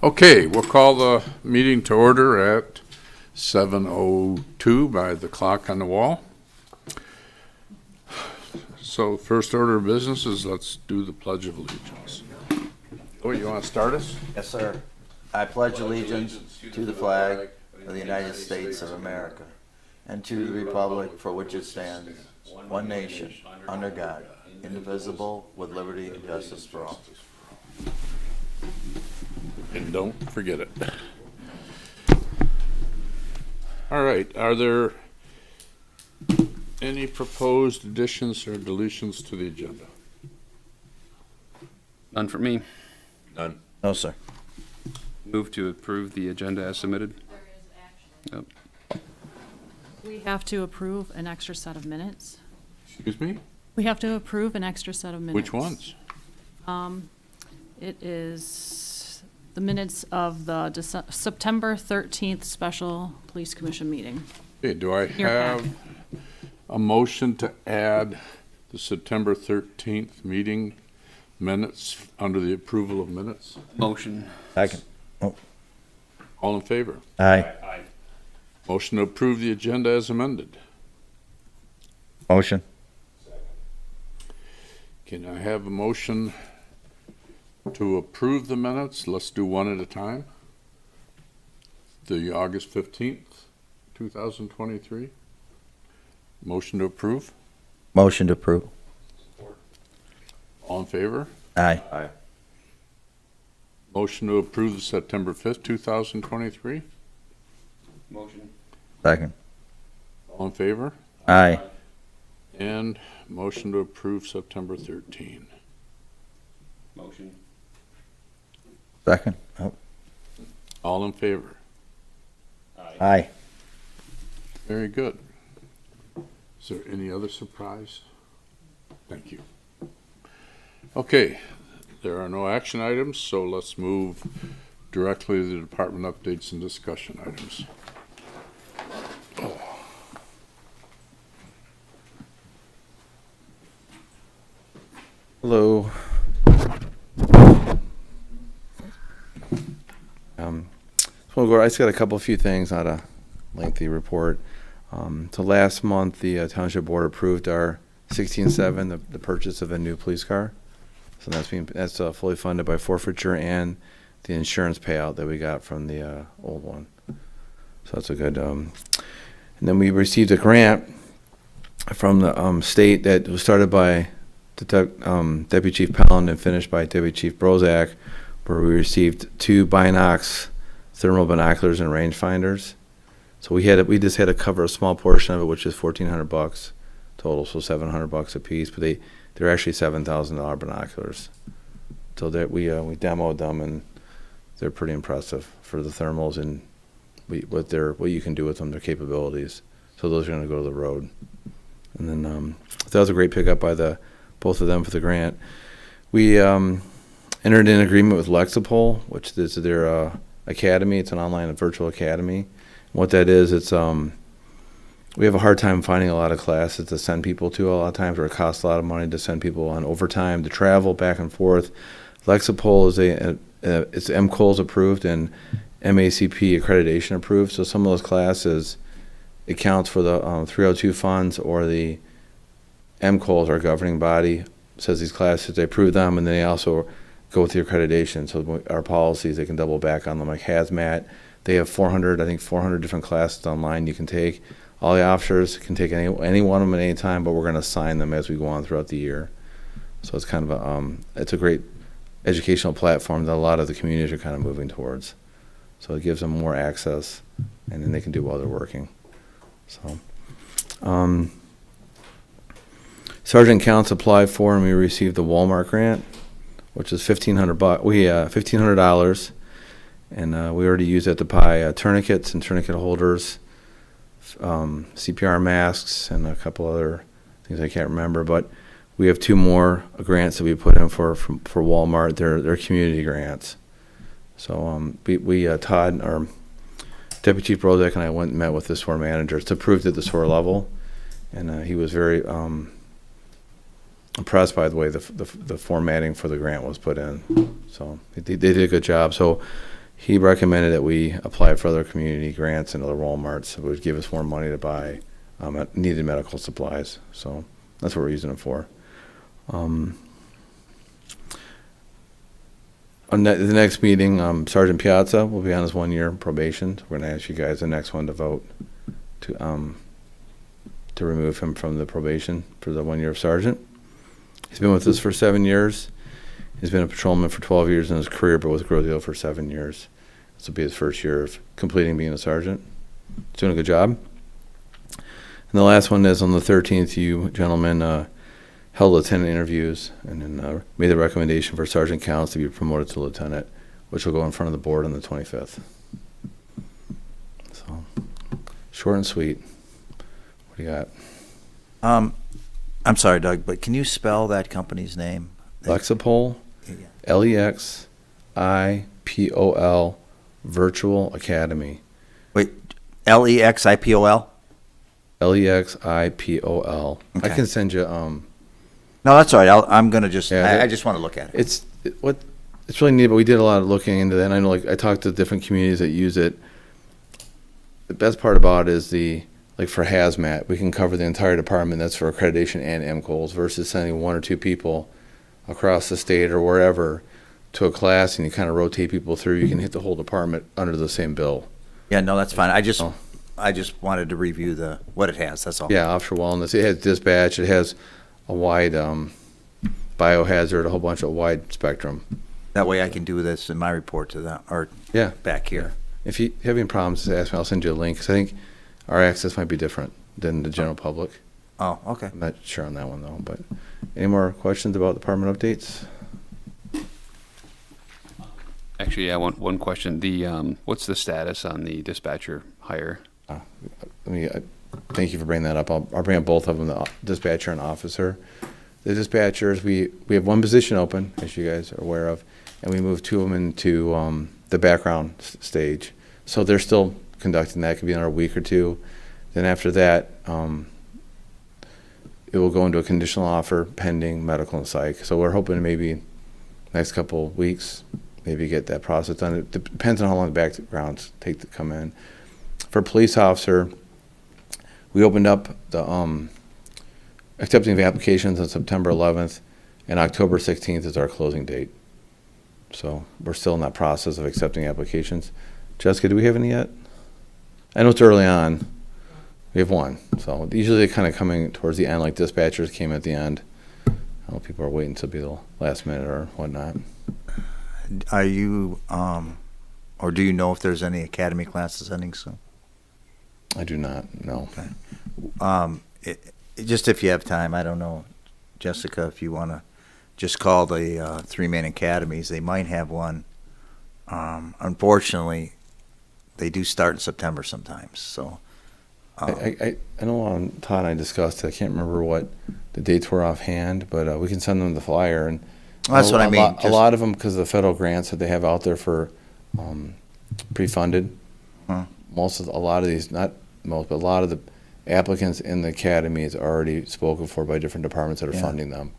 Okay, we'll call the meeting to order at 7:02 by the clock on the wall. So first order of business is let's do the Pledge of Allegiance. Oh, you want to start us? Yes, sir. I pledge allegiance to the flag of the United States of America and to the republic for which it stands, one nation, under God, indivisible, with liberty and justice for all. And don't forget it. All right, are there any proposed additions or deletions to the agenda? None for me. None. No, sir. Move to approve the agenda as submitted. Yep. We have to approve an extra set of minutes. Excuse me? We have to approve an extra set of minutes. Which ones? It is the minutes of the September 13th Special Police Commission meeting. Okay, do I Your have packet. a motion to add the September 13th meeting minutes under the approval of minutes? Motion. Second. All in favor? Aye. Motion to approve the agenda as amended. Motion. Can I have a motion to approve the minutes? Let's do one at a time. The August 15th, 2023. Motion to approve. Motion to approve. All in favor? Aye. Motion to approve the September 5th, 2023. Motion. Second. All in favor? Aye. And motion to approve September 13. Motion. Second. All in favor? Aye. Very good. Is there any other surprise? Thank you. Okay, there are no action items, so let's move directly to the department updates and discussion items. Hello. I just got a few things, not a lengthy report. So last month, the Township Board approved our 16.7, the purchase of a new police car. So that's fully funded by forfeiture and the insurance payout that we got from the old one. So that's a good. And then we received a grant from the state that was started by Deputy Chief Pelland and finished by Deputy Chief Brozak, where we received 2 Binox thermal binoculars and rangefinders. So we just had to cover a small portion of it, which is $1,400 total, so $700 a piece. But they're actually $7,000 binoculars. So that we demoed them, and they're pretty impressive for the thermals and what you can do with them, their capabilities. So those are going to go to the road. And then that was a great pickup by both of them for the grant. We entered in agreement with Lexipol, which is their academy. It's an online and virtual academy. What that is, it's we have a hard time finding a lot of classes to send people to a lot of times, or it costs a lot of money to send people on overtime to travel back and forth. Lexipol is it's MCOLS approved and MACP accreditation approved. So some of those classes, it counts for the 302 funds, or the MCOLS, our governing body, says these classes, they approve them, and then they also go with the accreditation. So our policies, they can double back on them, like hazmat. They have 400 different classes online you can take. All the officers can take any one of them at any time, but we're going to assign them as we go on throughout the year. So it's kind of it's a great educational platform that a lot of the communities are kind of moving towards. So it gives them more access, and then they can do while they're working. So, Sergeant Counts applied for, and we received the Walmart grant, which is $1,500. $1,500, and we already used it to buy tourniquets and tourniquet holders, CPR masks, and a couple other things I can't remember. But we have 2 more grants that we put in for Walmart. They're community grants. So Todd, our Deputy Chief Brozak, and I went and met with the SOAR manager. It's approved at the SOAR level, and he was very impressed by the way the formatting for the grant was put in. So they did a good job. So he recommended that we apply for other community grants and other Walmarts. It would give us more money to buy needed medical supplies. So that's what we're using it for. On the next meeting, Sergeant Piazza will be on his 1-year probation. We're going to ask you guys the next one to vote to remove him from the probation for the 1 year of sergeant. He's been with us for 7 years. He's been a patrolman for 12 years in his career, but with Grodeal for 7 years. This will be his first year of completing being a sergeant. He's doing a good job. And the last one is on the 13th, you gentlemen held lieutenant interviews and then made the recommendation for Sergeant Counts to be promoted to lieutenant, which will go in front of the board on the 25th. So, short and sweet. What do you got? I'm sorry, Doug, but can you spell that company's name? Lexipol, Lexipol Virtual Academy. Wait, Lexipol? Lexipol. I Okay. can send you. No, that's all right. I'm gonna just. Yeah, I just want to look at it. It's really neat, but we did a lot of looking into that. And I know, like, I talked to different communities that use it. The best part about it is for hazmat, we can cover the entire department. That's for accreditation and MCOLs versus sending 1 or 2 people across the state or wherever to a class, and you kind of rotate people through. You can hit the whole department under the same bill. Yeah, no, that's fine. I just Oh. wanted to review what it has. That's all. Yeah, offshore wellness. It has dispatch. It has a wide biohazard, a whole bunch of wide spectrum. That way I can do this in my report to them, or Yeah. back here. If you have any problems, just ask me. I'll send you a link, 'cause I think our access might be different than the general public. Oh, okay. I'm not sure on that one, though. But any more questions about department updates? Actually, yeah, one question. What's the status on the dispatcher hire? Thank you for bringing that up. I'll bring up both of them, the dispatcher and officer. The dispatchers, we have one position open, as you guys are aware of, and we moved 2 of them into the background stage. So they're still conducting that. It could be another week or 2. Then after that, it will go into a conditional offer pending medical and psych. So we're hoping maybe next couple of weeks, maybe get that process done. It depends on how long the backgrounds take to come in. For police officer, we opened up the accepting of applications on September 11th, and October 16th is our closing date. So we're still in that process of accepting applications. Jessica, do we have any yet? I know it's early on. We have 1. So usually they're kind of coming towards the end, like dispatchers came at the end. I know people are waiting to be the last minute or whatnot. Are you, or do you know if there's any academy classes ending soon? I do not know. Just if you have time, I don't know, Jessica, if you want to just call the 3 main academies. They might have one. Unfortunately, they do start in September sometimes. So I know Todd and I discussed it. I can't remember what the dates were offhand, but we can send them the flyer. And that's what I mean. A lot of them, because of the federal grants that they have out there for pre-funded. Huh. A lot of these, not most, but a lot of the applicants in the academy is already spoken for by different departments that are funding them.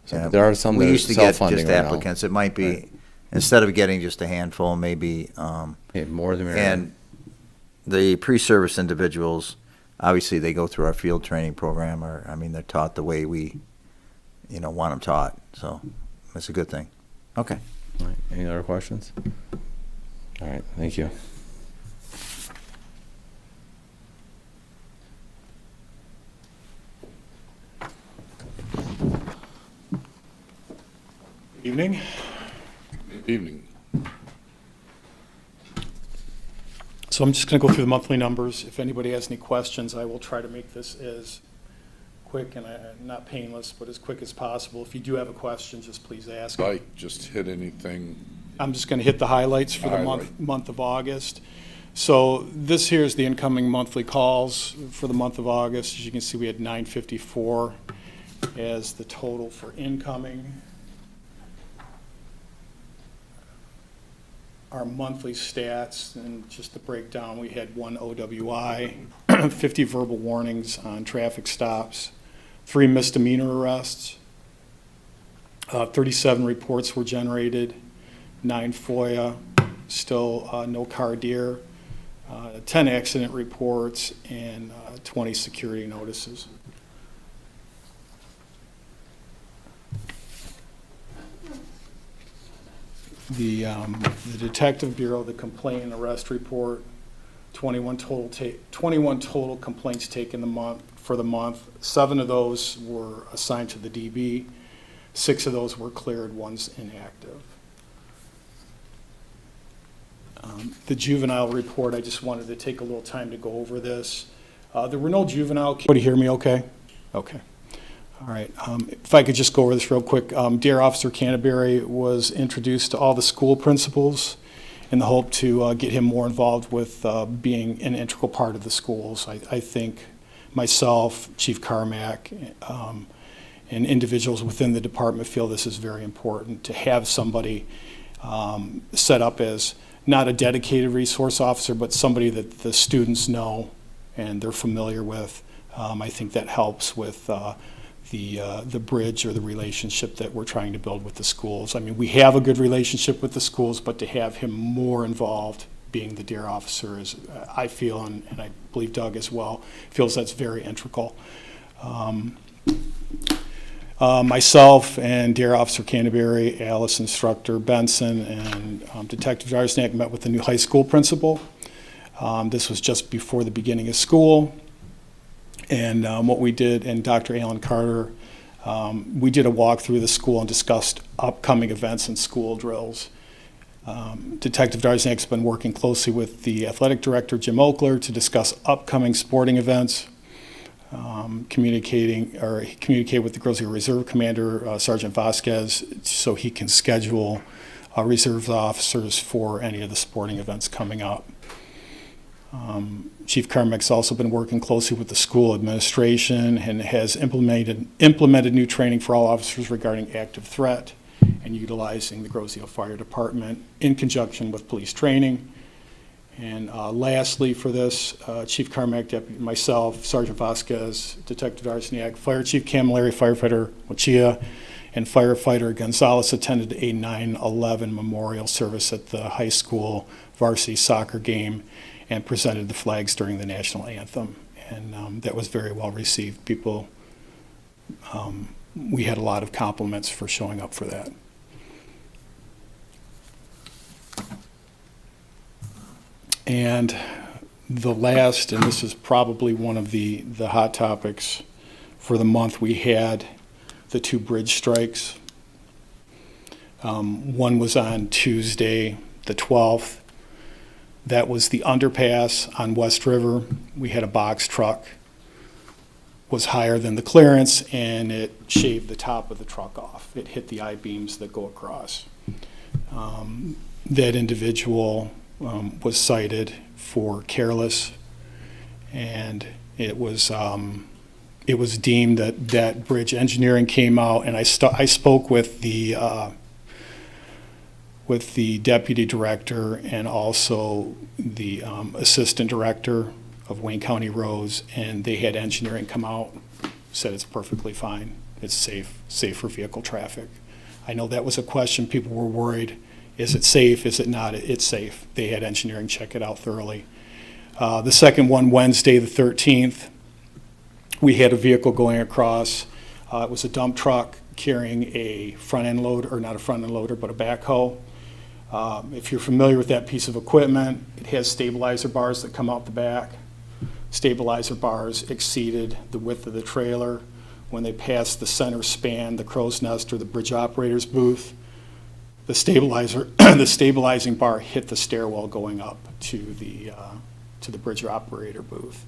So Yeah. there are some we that are used to get self-funding just right now. applicants. It might be Right. instead of getting just a handful, maybe. Yeah, more than And the pre-service individuals, obviously, they go through our field training program, or they're taught the way we, want them taught. So that's a good thing. Okay. All right. Any other questions? All right. Thank you. Evening. Evening. So I'm just going to go through the monthly numbers. If anybody has any questions, I will try to make this as quick and not painless, but as quick as possible. If you do have a question, just please ask. Like, just hit anything. I'm just going to hit the highlights for the month of August. So this here is the incoming monthly calls for the month of August. As you can see, we had 954 as the total for incoming. Our monthly stats, and just the breakdown, we had 1 OWI, 50 verbal warnings on traffic stops, 3 misdemeanor arrests, 37 reports were generated, 9 FOIA, still no car deer, 10 accident reports, and 20 security notices. The Detective Bureau, the complaint and arrest report, 21 total complaints taken for the month. 7 of those were assigned to the DB. 6 of those were cleared, 1's inactive. The juvenile report, I just wanted to take a little time to go over this. There were no juvenile. Can you hear me okay? Okay. All right. If I could just go over this real quick. Dear Officer Canterbury was introduced to all the school principals in the hope to get him more involved with being an integral part of the schools. I think myself, Chief Carmack, and individuals within the department feel this is very important to have somebody set up as not a dedicated resource officer, but somebody that the students know and they're familiar with. I think that helps with the bridge or the relationship that we're trying to build with the schools. I mean, we have a good relationship with the schools, but to have him more involved, being the DARE officer, is, I feel, and I believe Doug as well, feels that's very integral. Myself and DARE Officer Canterbury, Alice Instructor Benson, and Detective Jarsnack met with the new high school principal. This was just before the beginning of school. And what we did, and Dr. Alan Carter, we did a walk through the school and discussed upcoming events and school drills. Detective Darsnack's been working closely with the athletic director, Jim Oakler, to discuss upcoming sporting events, communicate with the Girls Eagle Reserve Commander, Sergeant Vasquez, so he can schedule reserve officers for any of the sporting events coming up. Chief Carmack's also been working closely with the school administration and has implemented new training for all officers regarding active threat and utilizing the Grosse Ile Fire Department in conjunction with police training. And lastly for this, Chief Carmack, myself, Sergeant Vasquez, Detective Darsniak, Fire Chief Camilleri, Firefighter Mochia, and Firefighter Gonzalez attended a 9/11 memorial service at the high school varsity soccer game and presented the flags during the national anthem. And that was very well received. People, we had a lot of compliments for showing up for that. And the last, and this is probably one of the hot topics for the month, we had the 2 bridge strikes. One was on Tuesday, the 12th. That was the underpass on West River. We had a box truck, was higher than the clearance, and it shaved the top of the truck off. It hit the I-beams that go across. That individual was cited for careless, and it was deemed that bridge engineering came out, and I spoke with the deputy director and also the assistant director of Wayne County Roads, and they had engineering come out, said it's perfectly fine, it's safe for vehicle traffic. I know that was a question, people were worried, is it safe, is it not? It's safe. They had engineering check it out thoroughly. The second one, Wednesday the 13th, we had a vehicle going across. It was a dump truck carrying a front-end loader, or not a front-end loader, but a backhoe. If you're familiar with that piece of equipment, it has stabilizer bars that come out the back. Stabilizer bars exceeded the width of the trailer. When they passed the center span, the crow's nest or the bridge operator's booth, the stabilizing bar hit the stairwell going up to the bridge operator booth.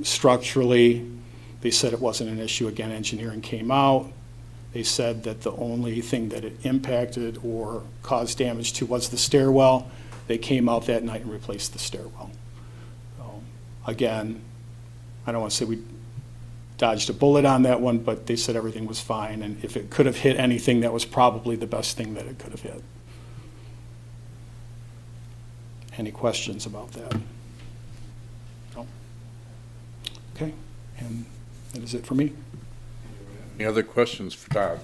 Structurally, they said it wasn't an issue. Again, engineering came out. They said that the only thing that it impacted or caused damage to was the stairwell. They came out that night and replaced the stairwell. So, again, I don't want to say we dodged a bullet on that one, but they said everything was fine, and if it could have hit anything, that was probably the best thing that it could have hit. Any questions about that? No? Okay, and that is it for me. Any other questions for Todd?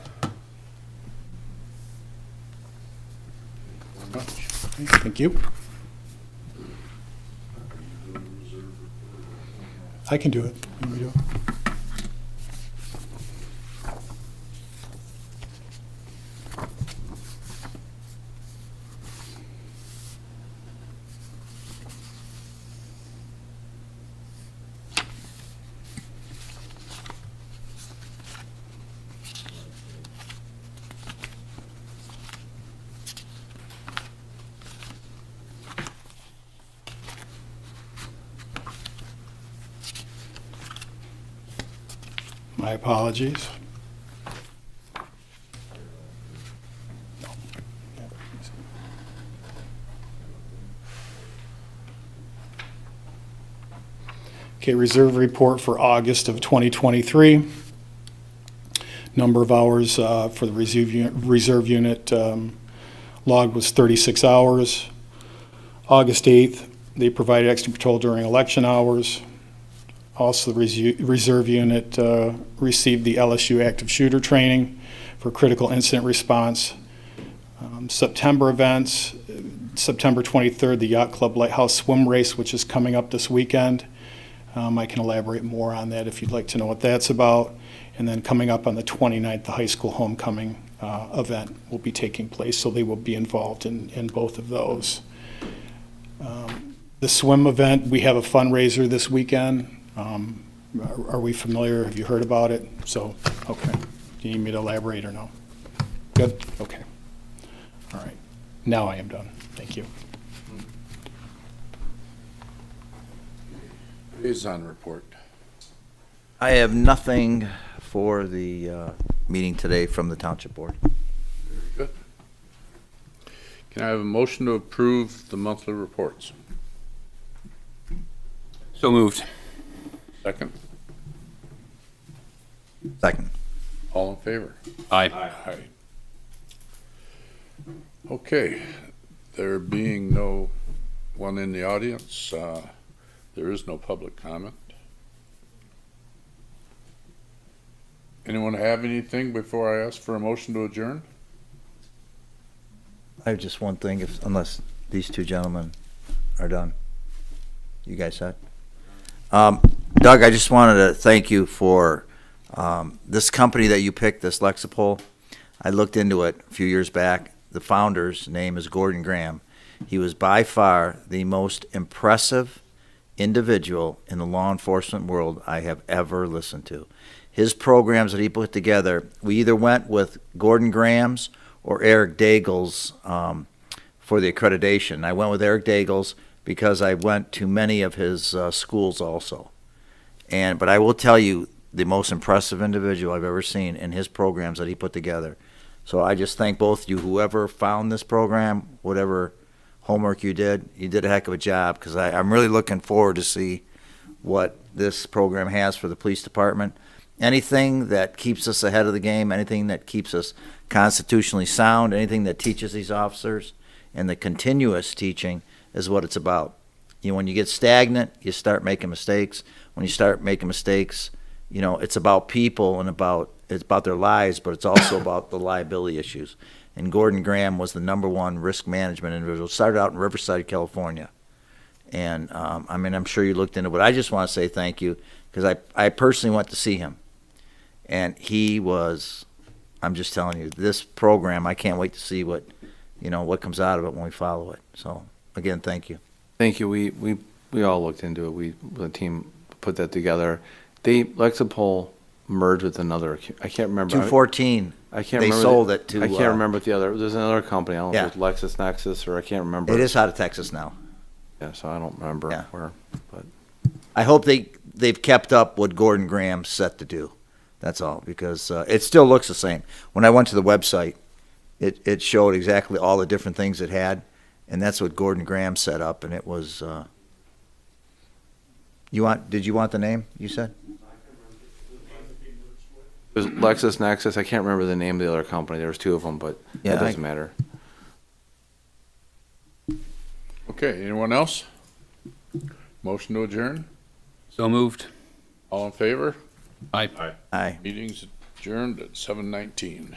Very much. Thank you. I can do it. You want me to do it? My apologies. Okay, reserve report for August of 2023. Number of hours for the reserve unit logged was 36 hours. August 8th, they provided extra patrol during election hours. Also, the reserve unit received the LSU active shooter training for critical incident response. September events, September 23rd, the Yacht Club Lighthouse Swim Race, which is coming up this weekend. I can elaborate more on that if you'd like to know what that's about. And then coming up on the 29th, the high school homecoming event will be taking place, so they will be involved in both of those. The swim event, we have a fundraiser this weekend. Are we familiar? Have you heard about it? So, okay. Do you need me to elaborate or no? Good? Okay. All right. Now I am done. Thank you. Liaison report. I have nothing for the meeting today from the Township Board. Good. Can I have a motion to approve the monthly reports? So moved. Second. Second. All in favor? Aye. Aye. Okay, there being no one in the audience, there is no public comment. Anyone have anything before I ask for a motion to adjourn? I have just one thing, unless these two gentlemen are done. You guys said? Doug, I just wanted to thank you for this company that you picked, this Lexipol. I looked into it a few years back. The founder's name is Gordon Graham. He was by far the most impressive individual in the law enforcement world I have ever listened to. His programs that he put together, we either went with Gordon Graham's or Eric Daigle's for the accreditation. I went with Eric Daigle's because I went to many of his schools also. But I will tell you, the most impressive individual I've ever seen in his programs that he put together. So I just thank both of you, whoever found this program, whatever homework you did a heck of a job, because I'm really looking forward to see what this program has for the police department. Anything that keeps us ahead of the game, anything that keeps us constitutionally sound, anything that teaches these officers, and the continuous teaching is what it's about. When you get stagnant, you start making mistakes. When you start making mistakes, it's about people and it's about their lives, but it's also about the liability issues. And Gordon Graham was the #1 risk management individual. Started out in Riverside, California. And I'm sure you looked into it, but I just want to say thank you, because I personally went to see him. And he was, I'm just telling you, this program, I can't wait to see what comes out of it when we follow it. So, again, thank you. Thank you. We all looked into it. The team put that together. Lexipol merged with another. I can't remember. 214. I can't They remember. sold it to. I can't remember what the other. There's another company. I don't know Yeah. if it's LexisNexis or I can't remember. It is out of Texas now. Yeah, so I don't remember Yeah. where. But I hope they've kept up what Gordon Graham's set to do. That's all, because it still looks the same. When I went to the website, it showed exactly all the different things it had, and that's what Gordon Graham set up, and it was. Did you want the name? You said. it was LexisNexis. I can't remember the name of the other company. There was two of them, but Yeah, that doesn't matter. Okay, anyone else? Motion to adjourn? So moved. All in favor? Aye. Aye. Meeting's adjourned at 7:19.